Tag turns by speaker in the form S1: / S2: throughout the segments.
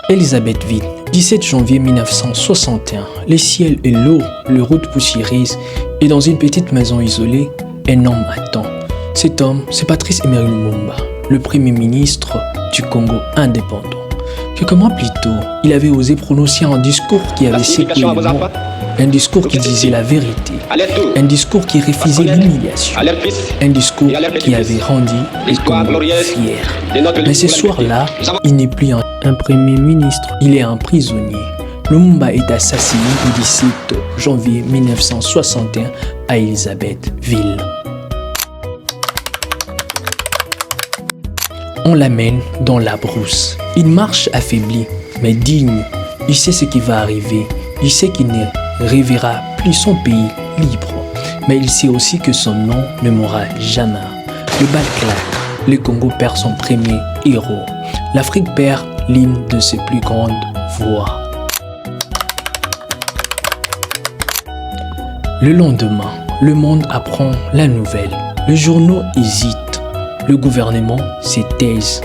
S1: Elisabethville, 17 janvier 1961. Le ciel est lourd, les routes poussiéreuses et dans une petite maison isolée, un homme attend. Cet homme, c'est Patrice Emery Lumumba, le premier ministre du Congo indépendant. Quelques mois plus tôt, il avait osé prononcer un discours qui avait secoué le monde. Un discours qui disait la vérité. Un discours qui refusait l'humiliation. Un discours qui avait rendu les Congolais fiers. Mais ce soir-là, il n'est plus un premier ministre, il est un prisonnier. Lumumba est assassiné le 17 janvier 1961 à Elisabethville. On l'amène dans la brousse. Il marche affaibli, mais digne. Il sait ce qui va arriver. Il sait qu'il ne reverra plus son pays libre. Mais il sait aussi que son nom ne mourra jamais. Le bal claque. Le Congo perd son premier héros. L'Afrique perd l'une de ses plus grandes voix. Le lendemain, le monde apprend la nouvelle. Les journaux hésitent. Le gouvernement se taise.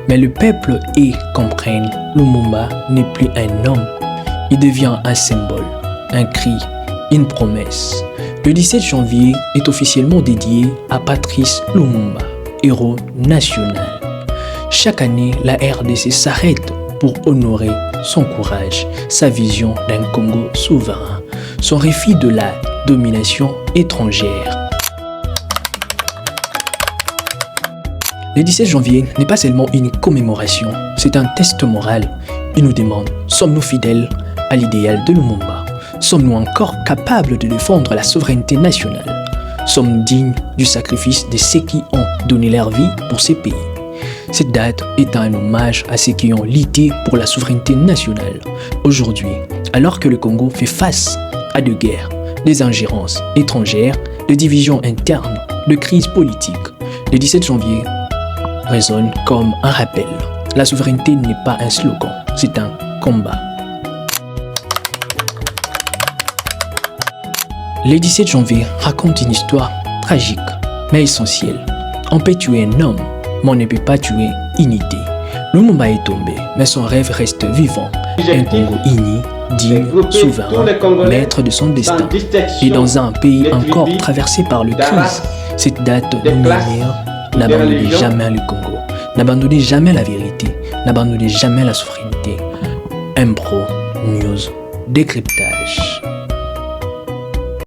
S1: Mais le peuple et comprenne, Lumumba n'est plus un homme. Il devient un symbole, un cri, une promesse. Le 17 janvier est officiellement dédié à Patrice Lumumba, héros national. Chaque année, la RDC s'arrête pour honorer son courage, sa vision d'un Congo souverain, son refus de la domination étrangère. Le 17 janvier n'est pas seulement une commémoration, c'est un test moral. Il nous demande, sommes-nous fidèles à l'idéal de Lumumba? Sommes-nous encore capables de défendre la souveraineté nationale? Sommes-nous dignes du sacrifice de ceux qui ont donné leur vie pour ces pays? Cette date est un hommage à ceux qui ont lutté pour la souveraineté nationale. Aujourd'hui, alors que le Congo fait face à des guerres, des ingérences étrangères, des divisions internes, de crises politiques, le 17 janvier résonne comme un rappel. La souveraineté n'est pas un slogan, c'est un combat. Le 17 janvier raconte une histoire tragique, mais essentielle. On peut tuer un homme, mais on ne peut pas tuer une idée. Lumumba est tombé, mais son rêve reste vivant. Un Congo uni, digne, souverain, maître de son destin. Et dans un pays encore traversé par le crise, cette date lumière. N'abandonnez jamais le Congo, n'abandonnez jamais la vérité, n'abandonnez jamais la souveraineté. Impro News Décryptage.